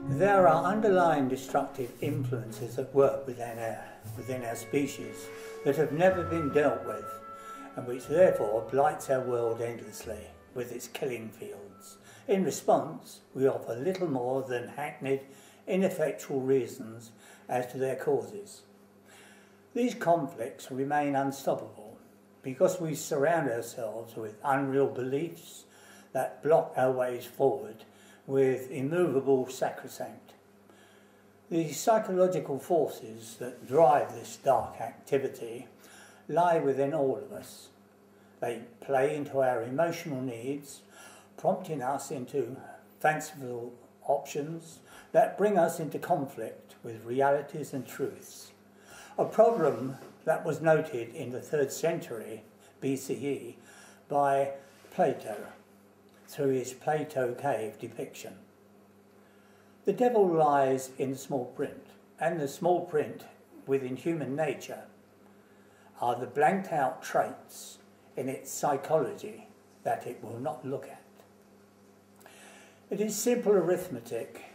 There are underlying destructive influences at work within our species that have never been dealt with, and which therefore blights our world endlessly with its killing fields. In response, we offer little more than hackneyed, ineffectual reasons as to their causes. These conflicts remain unstoppable because we surround ourselves with unreal beliefs that block our ways forward with immovable sacrosanct. The psychological forces that drive this dark activity lie within all of us. They play into our emotional needs, prompting us into fanciful options that bring us into conflict with realities and truths. A problem that was noted in the 3rd century BCE by Plato through his Plato Cave depiction. The devil lies in the small print, and the small print within human nature are the blanked out traits in its psychology that it will not look at. It is simple arithmetic.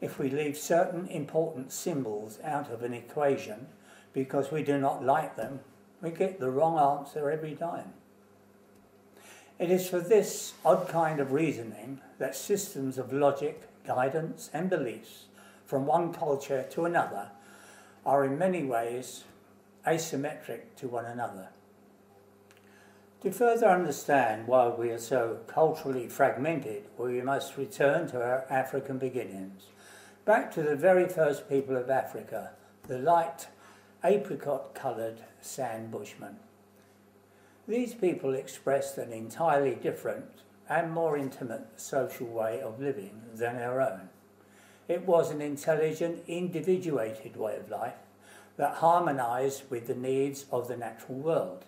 If we leave certain important symbols out of an equation because we do not like them, we get the wrong answer every time. It is for this odd kind of reasoning that systems of logic, guidance and beliefs from one culture to another are in many ways asymmetric to one another. To further understand why we are so culturally fragmented, we must return to our African beginnings, back to the very first people of Africa, the light apricot-coloured sand bushmen. These people expressed an entirely different and more intimate social way of living than our own. It was an intelligent, individuated way of life that harmonised with the needs of the natural world.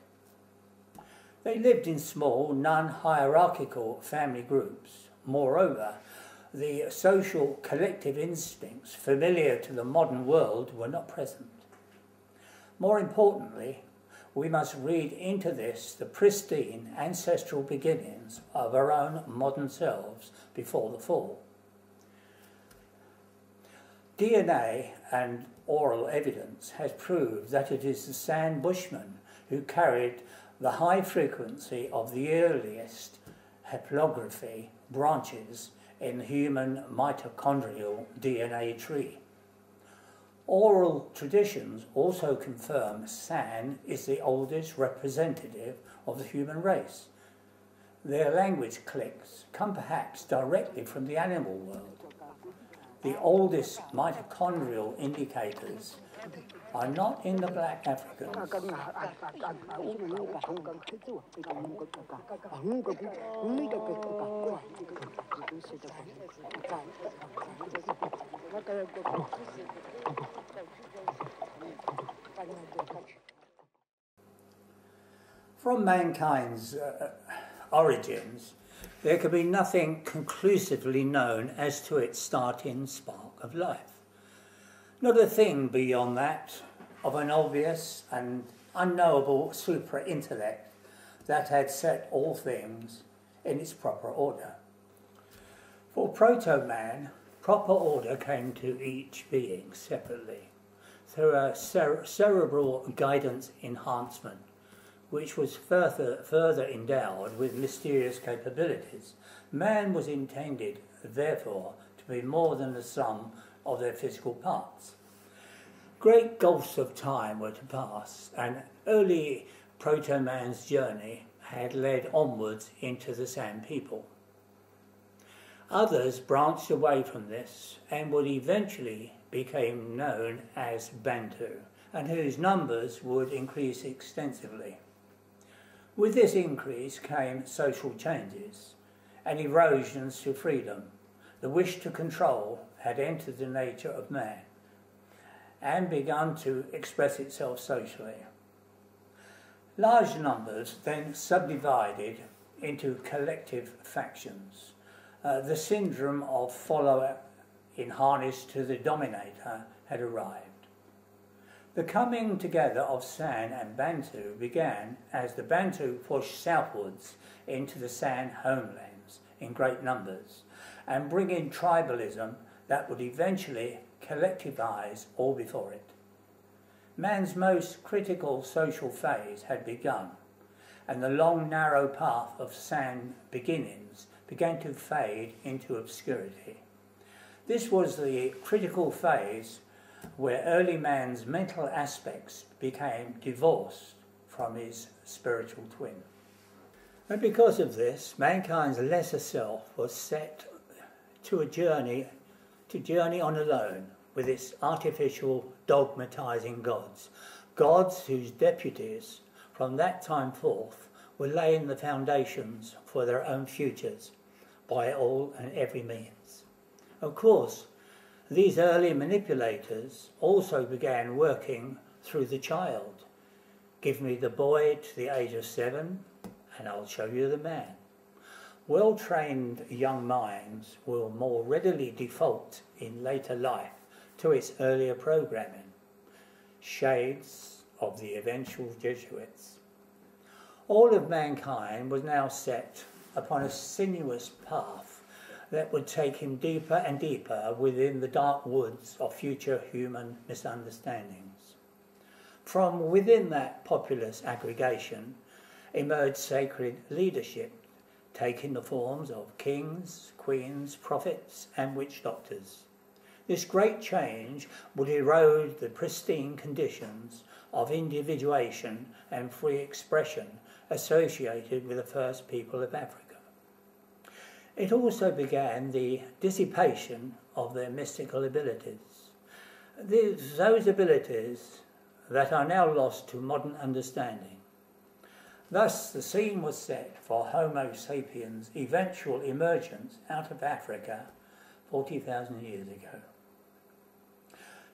They lived in small, non-hierarchical family groups. Moreover, the social collective instincts familiar to the modern world were not present. More importantly, we must read into this the pristine ancestral beginnings of our own modern selves before the fall. DNA and oral evidence has proved that it is the sand bushmen who carried the high frequency of the earliest haplography branches in the human mitochondrial DNA tree. Oral traditions also confirm San is the oldest representative of the human race. Their language clicks come perhaps directly from the animal world. The oldest mitochondrial indicators are not in the black Africans. From mankind's origins, there could be nothing conclusively known as to its starting spark of life. Not a thing beyond that of an obvious and unknowable super-intellect that had set all things in its proper order. For proto-man, proper order came to each being separately through a cerebral guidance enhancement, which was further endowed with mysterious capabilities. Man was intended, therefore, to be more than the sum of their physical parts. Great gulfs of time were to pass, and early proto-man's journey had led onwards into the Sand people. Others branched away from this and would eventually become known as Bantu, and whose numbers would increase extensively. With this increase came social changes and erosions to freedom. The wish to control had entered the nature of man and begun to express itself socially. Large numbers then subdivided into collective factions. The syndrome of follower in harness to the dominator had arrived. The coming together of San and Bantu began as the Bantu pushed southwards into the San homelands in great numbers, and bringing tribalism, that would eventually collectivise all before it. Man's most critical social phase had begun, and the long narrow path of sand beginnings began to fade into obscurity. This was the critical phase where early man's mental aspects became divorced from his spiritual twin. And because of this, mankind's lesser self was set to journey on alone with its artificial dogmatising gods whose deputies from that time forth were laying the foundations for their own futures by all and every means. Of course, these early manipulators also began working through the child. Give me the boy to the age of 7 and I'll show you the man. Well-trained young minds will more readily default in later life to its earlier programming, shades of the eventual Jesuits. All of mankind was now set upon a sinuous path that would take him deeper and deeper within the dark woods of future human misunderstandings. From within that populous aggregation emerged sacred leadership, taking the forms of kings, queens, prophets and witch doctors. This great change would erode the pristine conditions of individuation and free expression associated with the first people of Africa. It also began the dissipation of their mystical abilities. Those abilities that are now lost to modern understanding. Thus, the scene was set for Homo sapiens' eventual emergence out of Africa 40,000 years ago.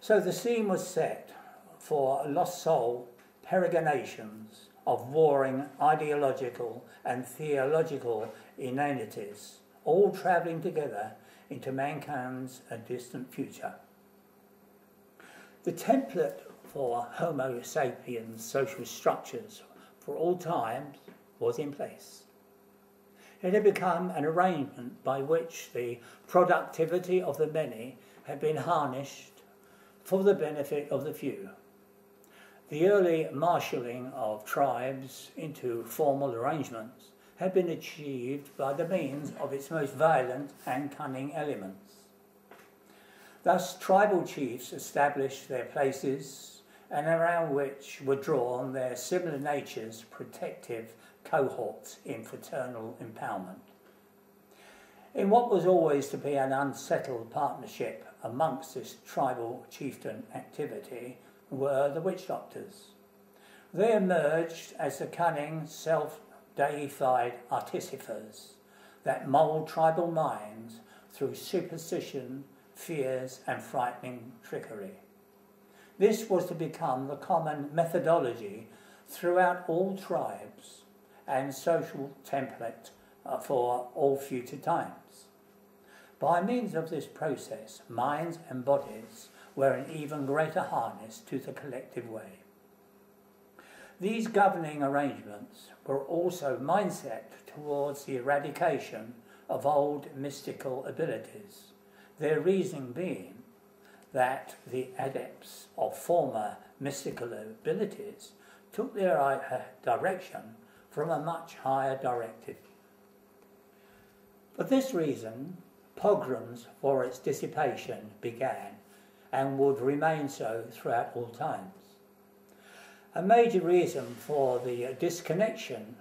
So the scene was set for lost soul peregrinations of warring ideological and theological inanities, all travelling together into mankind's distant future. The template for Homo sapiens' social structures for all times was in place. It had become an arrangement by which the productivity of the many had been harnessed for the benefit of the few. The early marshalling of tribes into formal arrangements had been achieved by the means of its most violent and cunning elements. Thus, tribal chiefs established their places and around which were drawn their similar natures protective cohorts in fraternal empowerment. In what was always to be an unsettled partnership amongst this tribal chieftain activity were the witch doctors. They emerged as the cunning, self-deified artificers that mould tribal minds through superstition, fears and frightening trickery. This was to become the common methodology throughout all tribes and social template for all future times. By means of this process, minds and bodies were in even greater harness to the collective way. These governing arrangements were also mindset towards the eradication of old mystical abilities, their reasoning being that the adepts of former mystical abilities took their direction from a much higher directive. For this reason, pogroms for its dissipation began and would remain so throughout all times. A major reason for the disconnection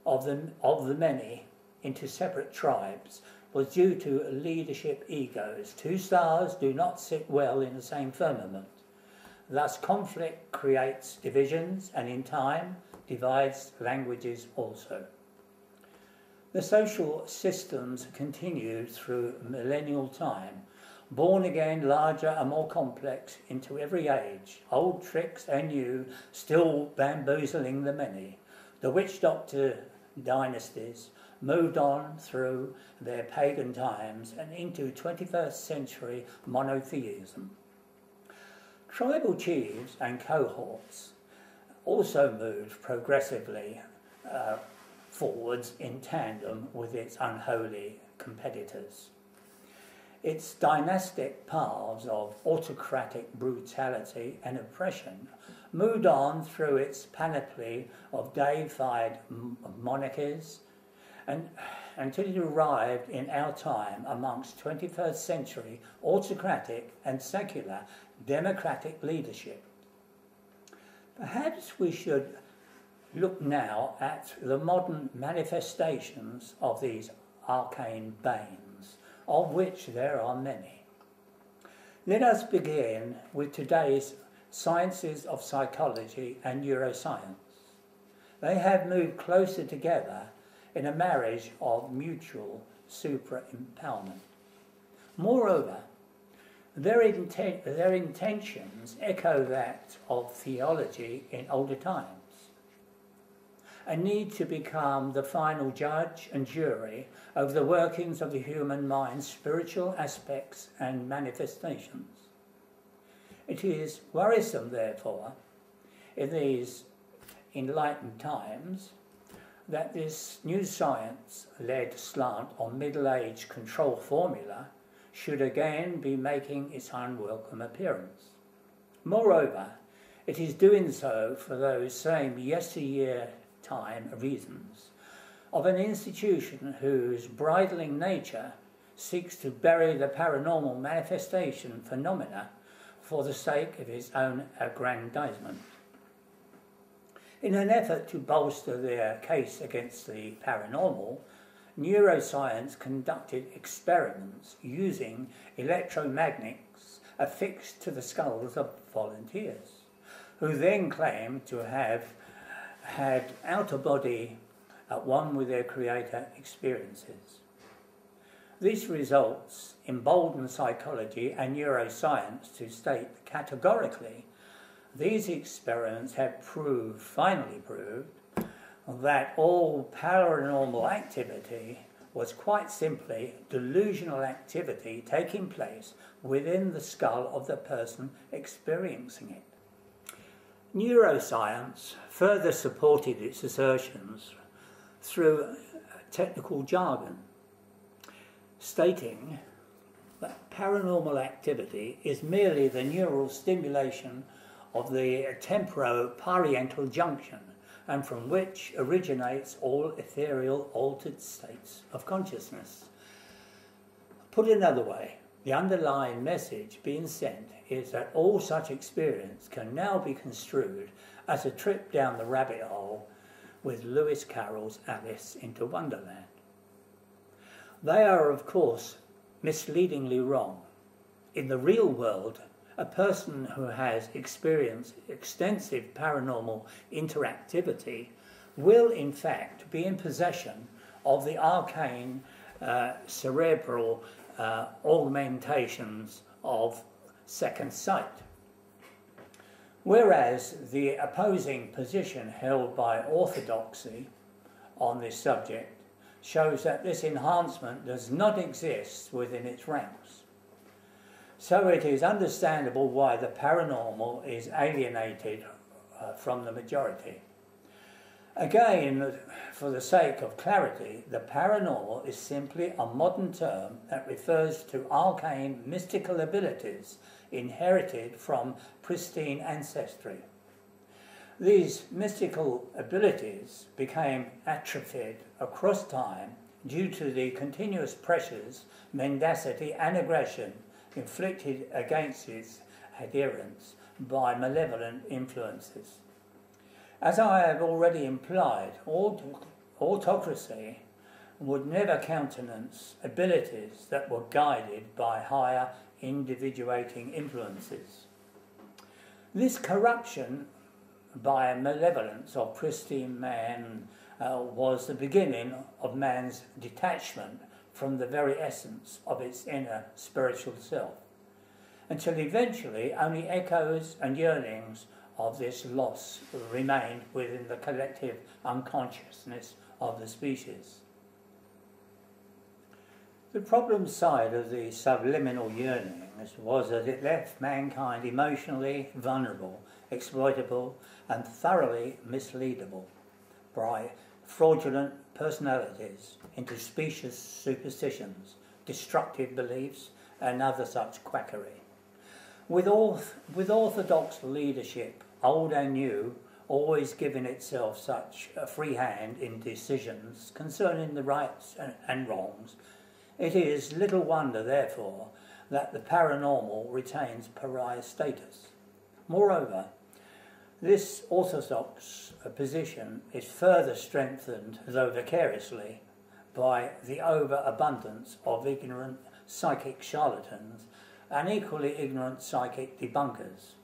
of the many into separate tribes was due to leadership egos. Two stars do not sit well in the same firmament. Thus conflict creates divisions and in time divides languages also. The social systems continued through millennial time, born again larger and more complex into every age, old tricks and new still bamboozling the many. The witch doctor dynasties moved on through their pagan times and into 21st century monotheism. Tribal chiefs and cohorts also moved progressively forwards in tandem with its unholy competitors. its dynastic paths of autocratic brutality and oppression moved on through its panoply of deified monarchies and until it arrived in our time amongst 21st century autocratic and secular democratic leadership. Perhaps we should look now at the modern manifestations of these arcane banes, of which there are many. Let us begin with today's sciences of psychology and neuroscience. They have moved closer together in a marriage of mutual supra-empowerment. Moreover, their intentions echo that of theology in older times. A need to become the final judge and jury over the workings of the human mind's spiritual aspects and manifestations. It is worrisome, therefore, in these enlightened times, that this new science-led slant on middle-age control formula should again be making its unwelcome appearance. Moreover, it is doing so for those same yesteryear time reasons of an institution whose bridling nature seeks to bury the paranormal manifestation phenomena for the sake of its own aggrandizement. In an effort to bolster their case against the paranormal, neuroscience conducted experiments using electromagnets affixed to the skulls of volunteers, who then claimed to have had out-of-body at one with their creator experiences. These results embolden psychology and neuroscience to state categorically these experiments have finally proved, that all paranormal activity was quite simply delusional activity taking place within the skull of the person experiencing it. Neuroscience further supported its assertions through technical jargon, stating that paranormal activity is merely the neural stimulation of the temporo-parietal junction, and from which originates all ethereal altered states of consciousness. Put another way, the underlying message being sent is that all such experience can now be construed as a trip down the rabbit hole with Lewis Carroll's Alice into Wonderland. They are, of course, misleadingly wrong. In the real world, a person who has experienced extensive paranormal interactivity will in fact be in possession of the arcane cerebral augmentations of second sight. Whereas the opposing position held by orthodoxy on this subject shows that this enhancement does not exist within its ranks. So it is understandable why the paranormal is alienated from the majority. Again, for the sake of clarity, the paranormal is simply a modern term that refers to arcane mystical abilities inherited from pristine ancestry. These mystical abilities became atrophied across time due to the continuous pressures, mendacity and aggression inflicted against its adherents by malevolent influences. As I have already implied, autocracy would never countenance abilities that were guided by higher individuating influences. This corruption by malevolence of pristine man was the beginning of man's detachment from the very essence of its inner spiritual self, until eventually only echoes and yearnings of this loss remained within the collective unconsciousness of the species. The problem side of the subliminal yearnings was that it left mankind emotionally vulnerable, exploitable, and thoroughly misleadable by fraudulent personalities into specious superstitions, destructive beliefs, and other such quackery. With orthodox leadership, old and new, always giving itself such a free hand in decisions concerning the rights and wrongs, it is little wonder, therefore, that the paranormal retains pariah status. Moreover, this orthodox position is further strengthened, though vicariously, by the overabundance of ignorant psychic charlatans and equally ignorant psychic debunkers.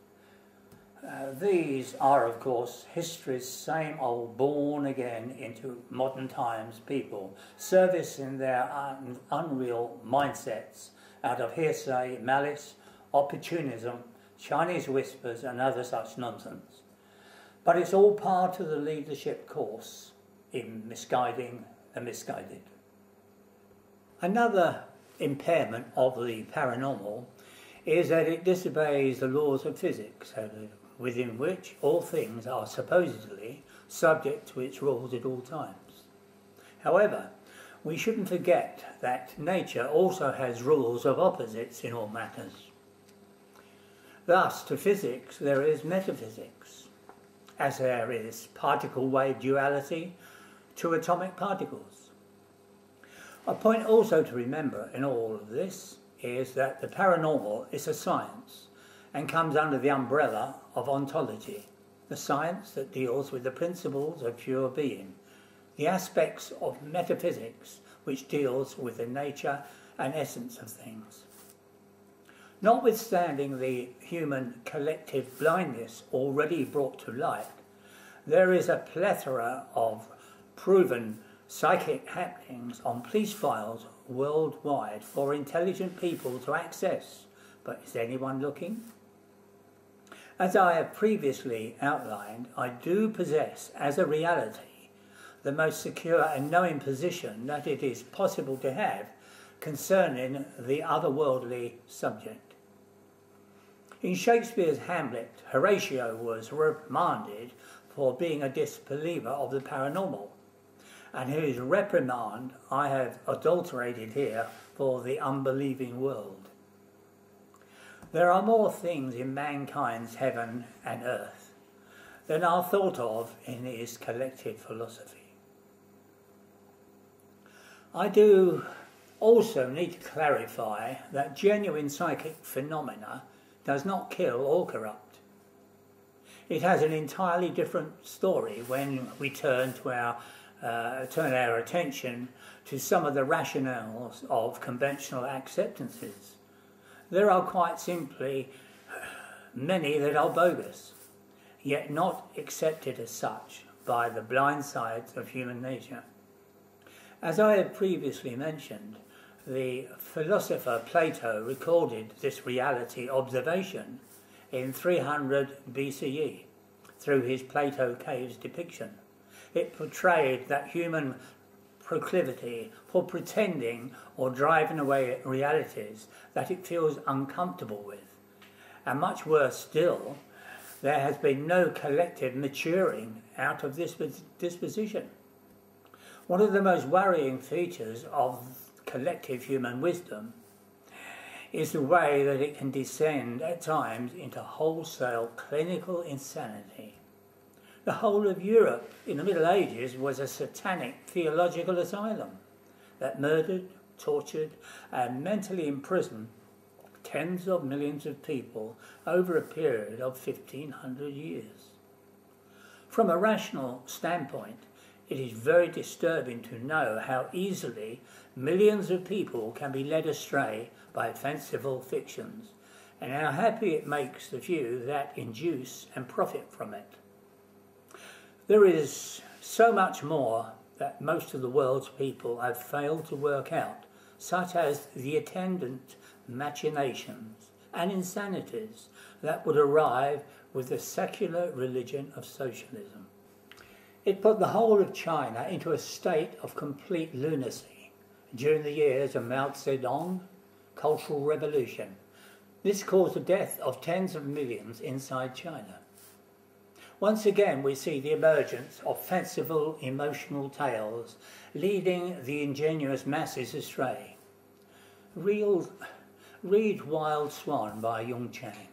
These are, of course, history's same old born again into modern times people, servicing their unreal mindsets out of hearsay, malice, opportunism, Chinese whispers and other such nonsense. But it's all part of the leadership course in misguiding the misguided. Another impairment of the paranormal is that it disobeys the laws of physics, within which all things are supposedly subject to its rules at all times. However, we shouldn't forget that nature also has rules of opposites in all matters. Thus, to physics there is metaphysics, as there is particle-wave duality to atomic particles. A point also to remember in all of this is that the paranormal is a science and comes under the umbrella of ontology, the science that deals with the principles of pure being, the aspects of metaphysics which deals with the nature and essence of things. Notwithstanding the human collective blindness already brought to light, there is a plethora of proven psychic happenings on police files worldwide for intelligent people to access. But is anyone looking? As I have previously outlined, I do possess, as a reality, the most secure and knowing position that it is possible to have concerning the otherworldly subject. In Shakespeare's Hamlet, Horatio was reprimanded for being a disbeliever of the paranormal, and whose reprimand I have adulterated here for the unbelieving world. There are more things in mankind's heaven and earth than are thought of in his collective philosophy. I do also need to clarify that genuine psychic phenomena does not kill or corrupt. It has an entirely different story when we turn our attention to some of the rationales of conventional acceptances. There are quite simply many that are bogus, yet not accepted as such by the blind sides of human nature. As I have previously mentioned, the philosopher Plato recorded this reality observation in 300 BCE through his Plato Caves depiction. It portrayed that human proclivity for pretending or driving away realities that it feels uncomfortable with. And much worse still, there has been no collective maturing out of this disposition. One of the most worrying features of collective human wisdom is the way that it can descend at times into wholesale clinical insanity. The whole of Europe in the Middle Ages was a satanic theological asylum that murdered, tortured and mentally imprisoned tens of millions of people over a period of 1500 years. From a rational standpoint, it is very disturbing to know how easily millions of people can be led astray by fanciful fictions, and how happy it makes the few that induce and profit from it. There is so much more that most of the world's people have failed to work out, such as the attendant machinations and insanities that would arrive with the secular religion of socialism. It put the whole of China into a state of complete lunacy during the years of Mao Zedong Cultural Revolution. This caused the death of tens of millions inside China. Once again, we see the emergence of fanciful emotional tales leading the ingenuous masses astray. Real Read Wild Swan by Yung Chang.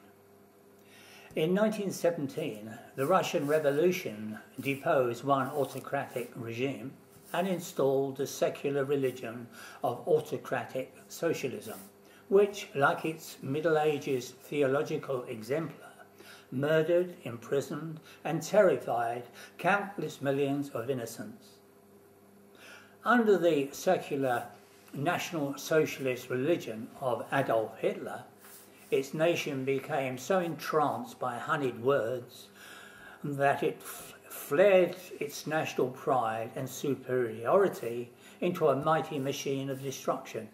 In 1917, the Russian Revolution deposed one autocratic regime and installed the secular religion of autocratic socialism, which, like its Middle Ages theological exemplar, murdered, imprisoned, and terrified countless millions of innocents. Under the secular National Socialist religion of Adolf Hitler, its nation became so entranced by honeyed words that it flared its national pride and superiority into a mighty machine of destruction,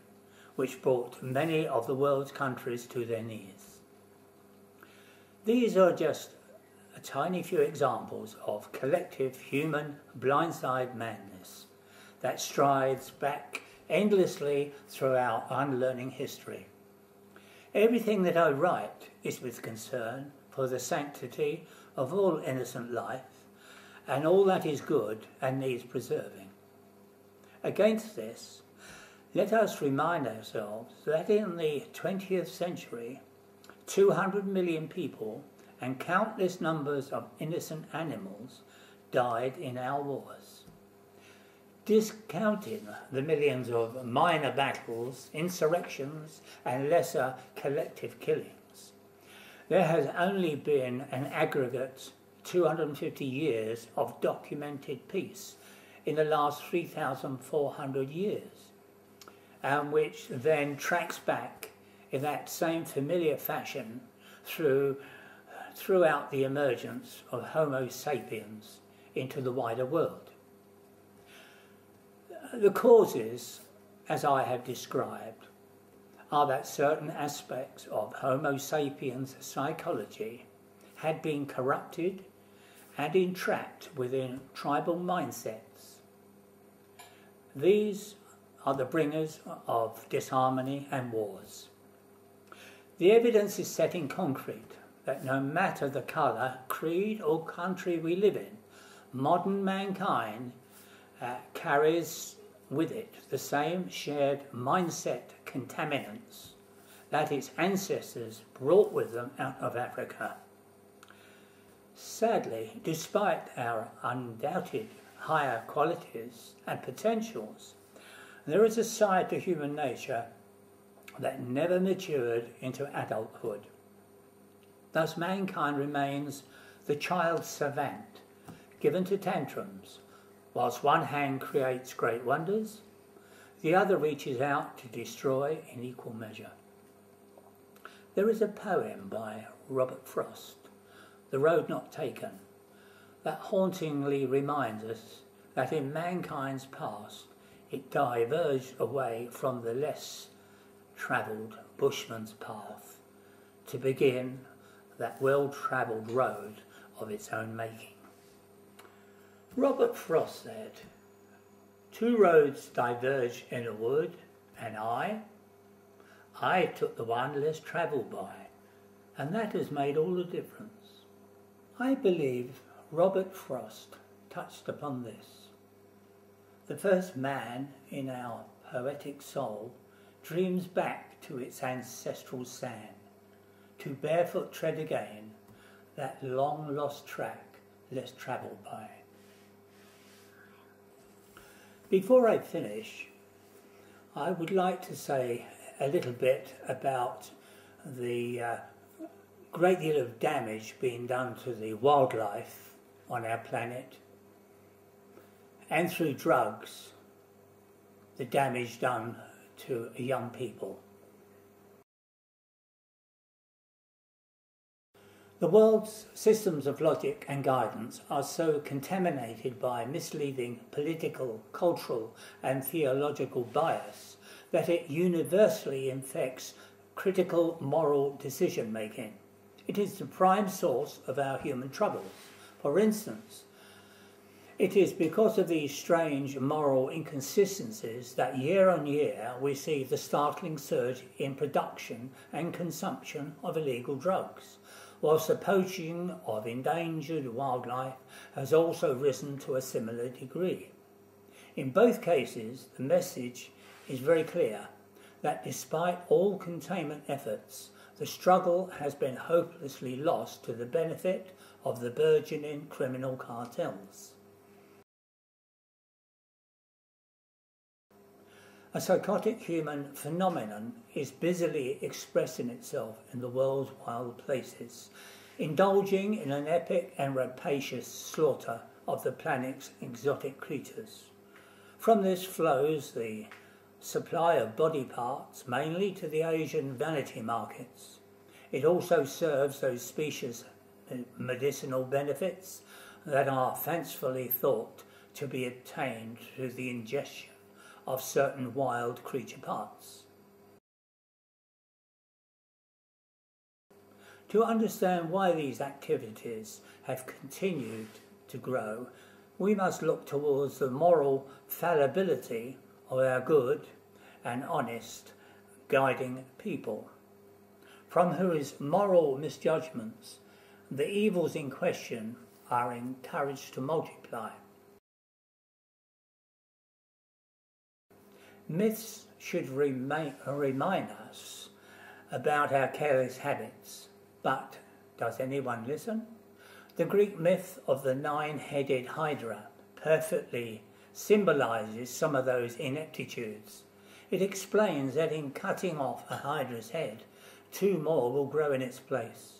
which brought many of the world's countries to their knees. These are just a tiny few examples of collective human blindside madness that strides back endlessly through our unlearning history. Everything that I write is with concern for the sanctity of all innocent life and all that is good and needs preserving. Against this, let us remind ourselves that in the 20th century, 200 million people and countless numbers of innocent animals died in our wars. Discounting the millions of minor battles, insurrections, and lesser collective killings, there has only been an aggregate 250 years of documented peace in the last 3,400 years, and which then tracks back in that same familiar fashion throughout the emergence of Homo sapiens into the wider world. The causes, as I have described, are that certain aspects of Homo sapiens psychology had been corrupted and entrapped within tribal mindsets. These are the bringers of disharmony and wars. The evidence is set in concrete that no matter the colour, creed or country we live in, modern mankind carries with it the same shared mindset contaminants that its ancestors brought with them out of Africa. Sadly, despite our undoubted higher qualities and potentials, there is a side to human nature that never matured into adulthood. Thus mankind remains the child savant, given to tantrums. Whilst one hand creates great wonders, the other reaches out to destroy in equal measure. There is a poem by Robert Frost, The Road Not Taken, that hauntingly reminds us that in mankind's past it diverged away from the less travelled bushman's path to begin that well-travelled road of its own making. Robert Frost said, "Two roads diverged in a wood, and I took the one less travelled by, and that has made all the difference." I believe Robert Frost touched upon this. The first man in our poetic soul dreams back to its ancestral sand, to barefoot tread again that long-lost track less travelled by. Before I finish, I would like to say a little bit about the great deal of damage being done to the wildlife on our planet, and through drugs, the damage done to young people. The world's systems of logic and guidance are so contaminated by misleading political, cultural and theological bias that it universally infects critical moral decision making. It is the prime source of our human troubles. For instance, it is because of these strange moral inconsistencies that year on year we see the startling surge in production and consumption of illegal drugs, whilst the poaching of endangered wildlife has also risen to a similar degree. In both cases, the message is very clear. that despite all containment efforts, the struggle has been hopelessly lost to the benefit of the burgeoning criminal cartels. A psychotic human phenomenon is busily expressing itself in the world's wild places, indulging in an epic and rapacious slaughter of the planet's exotic creatures. From this flows the supply of body parts, mainly to the Asian vanity markets. It also serves those species medicinal benefits that are fancifully thought to be obtained through the ingestion of certain wild creature parts. To understand why these activities have continued to grow, we must look towards the moral fallibility of our good and honest guiding people, from whose moral misjudgments the evils in question are encouraged to multiply. Myths should remind us about our careless habits, but does anyone listen? The Greek myth of the nine-headed Hydra perfectly symbolises some of those ineptitudes. It explains that in cutting off a Hydra's head, two more will grow in its place.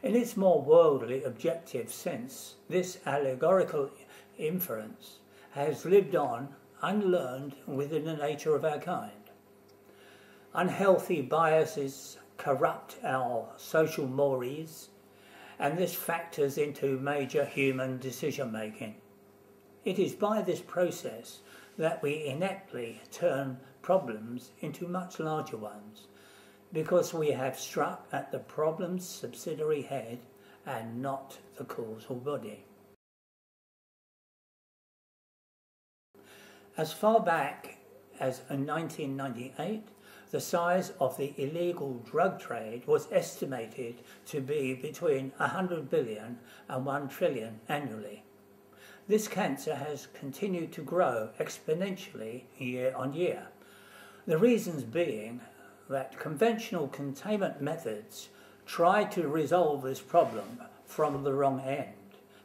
In its more worldly, objective sense, this allegorical inference has lived on unlearned within the nature of our kind. Unhealthy biases corrupt our social mores, and this factors into major human decision-making. It is by this process that we ineptly turn problems into much larger ones, because we have struck at the problem's subsidiary head and not the causal body. As far back as in 1998, the size of the illegal drug trade was estimated to be between 100 billion and 1 trillion annually. This cancer has continued to grow exponentially year on year. The reasons being that conventional containment methods try to resolve this problem from the wrong end.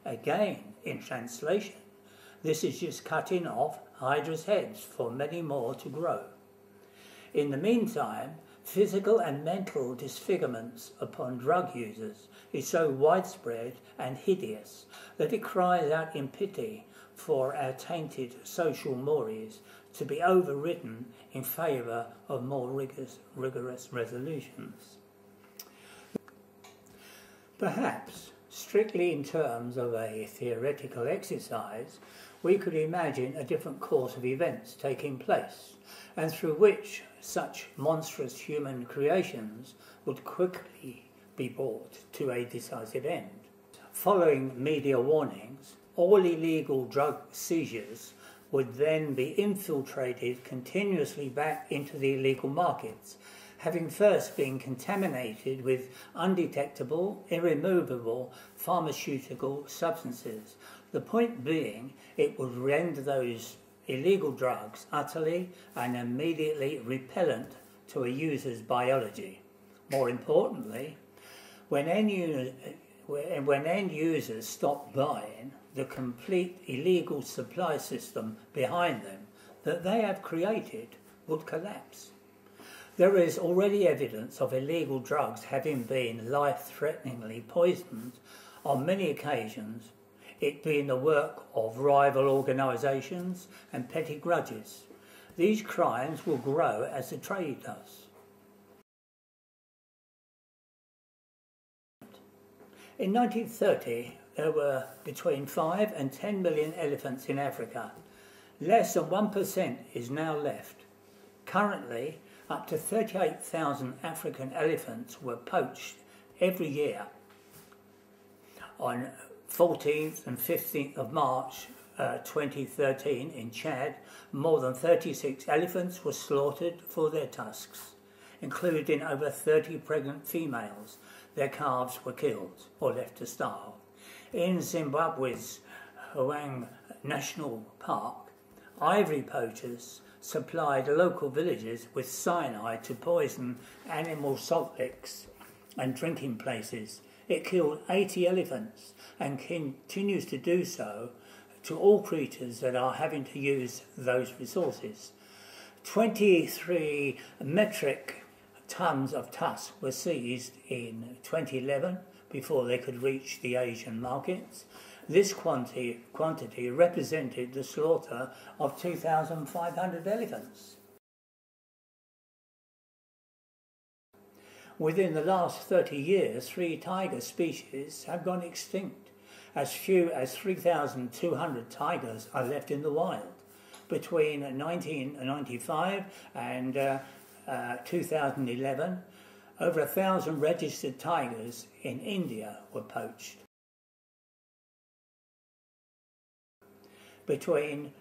Again, in translation, this is just cutting off Hydra's heads for many more to grow. In the meantime, physical and mental disfigurements upon drug users is so widespread and hideous that it cries out in pity for our tainted social mores to be overridden in favour of more rigorous resolutions. Perhaps, strictly in terms of a theoretical exercise, we could imagine a different course of events taking place, and through which such monstrous human creations would quickly be brought to a decisive end. Following media warnings, all illegal drug seizures would then be infiltrated continuously back into the illegal markets, having first been contaminated with undetectable, irremovable pharmaceutical substances. The point being, it would render those illegal drugs utterly and immediately repellent to a user's biology. More importantly, when end users stop buying, the complete illegal supply system behind them that they have created would collapse. There is already evidence of illegal drugs having been life-threateningly poisoned on many occasions, it being the work of rival organisations and petty grudges. These crimes will grow as the trade does. In 1930, there were between 5 and 10 million elephants in Africa. Less than 1% is now left. Currently, up to 38,000 African elephants were poached every year. On 14th and 15th of March 2013 in Chad, more than 36 elephants were slaughtered for their tusks, including over 30 pregnant females. Their calves were killed or left to starve. In Zimbabwe's Hwang National Park, ivory poachers supplied local villages with cyanide to poison animal salt licks and drinking places. It killed 80 elephants and continues to do so to all creatures that are having to use those resources. 23 metric tons of tusk were seized in 2011 before they could reach the Asian markets. This quantity represented the slaughter of 2,500 elephants. Within the last 30 years, 3 tiger species have gone extinct. As few as 3,200 tigers are left in the wild. Between 1995 and 2011, over 1,000 registered tigers in India were poached. Between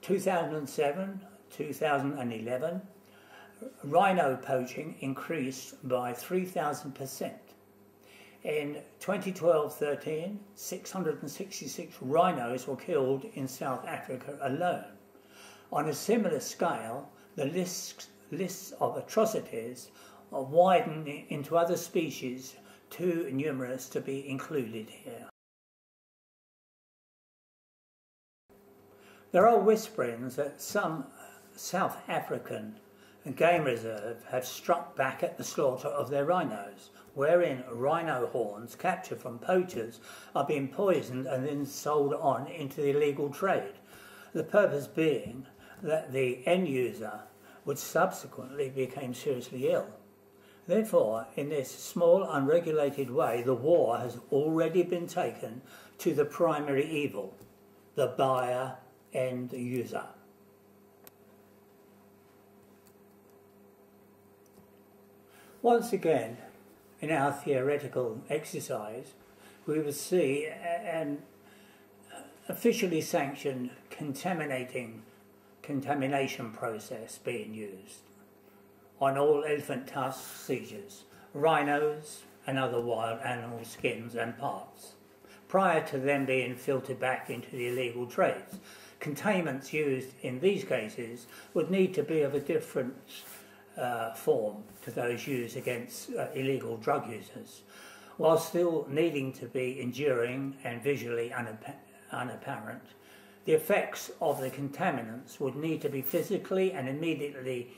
2007 and 2011, rhino poaching increased by 3,000%. In 2012-13, 666 rhinos were killed in South Africa alone. On a similar scale, the lists of atrocities are widening into other species too numerous to be included here. There are whisperings that some South African game reserve have struck back at the slaughter of their rhinos, wherein rhino horns captured from poachers are being poisoned and then sold on into the illegal trade. The purpose being that the end user would subsequently become seriously ill. Therefore, in this small, unregulated way, the war has already been taken to the primary evil, the buyer and the user. Once again, in our theoretical exercise, we will see an officially sanctioned contamination process being used on all elephant tusk seizures, rhinos and other wild animal skins and parts, prior to them being filtered back into the illegal trades. Containments used in these cases would need to be of a different form to those used against illegal drug users, while still needing to be enduring and visually unapparent. The effects of the contaminants would need to be physically and immediately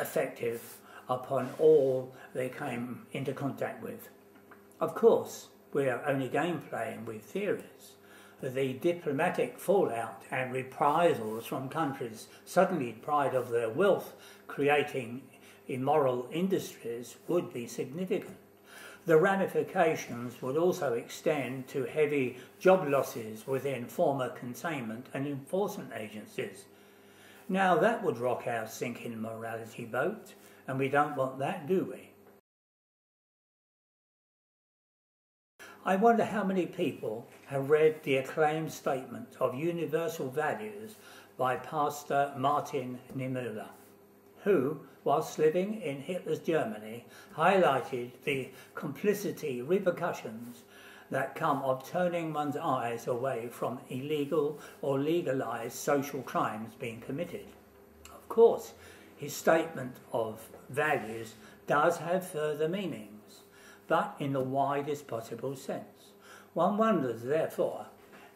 effective upon all they came into contact with. Of course, we are only game playing with theories. The diplomatic fallout and reprisals from countries suddenly deprived of their wealth, creating immoral industries, would be significant. The ramifications would also extend to heavy job losses within former containment and enforcement agencies. Now that would rock our sinking morality boat, and we don't want that, do we? I wonder how many people have read the acclaimed statement of universal values by Pastor Martin Niemöller, who, whilst living in Hitler's Germany, highlighted the complicity repercussions that come of turning one's eyes away from illegal or legalised social crimes being committed. Of course, his statement of values does have further meanings, but in the widest possible sense. One wonders, therefore,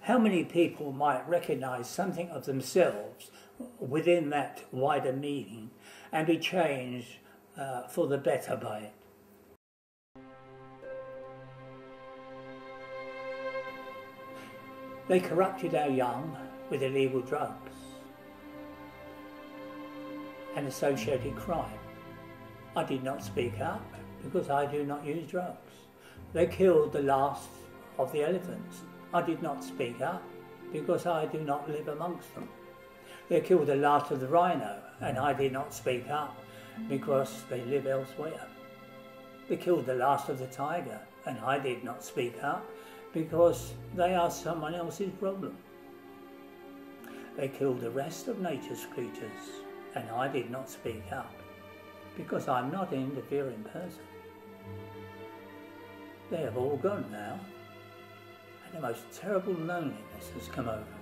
how many people might recognise something of themselves within that wider meaning and be changed for the better by it. They corrupted our young with illegal drugs and associated crime. I did not speak up because I do not use drugs. They killed the last of the elephants. I did not speak up because I do not live amongst them. They killed the last of the rhino, and I did not speak up because they live elsewhere. They killed the last of the tiger, and I did not speak up because they are someone else's problem. They killed the rest of nature's creatures, and I did not speak up because I'm not an interfering person. They have all gone now, and the most terrible loneliness has come over me.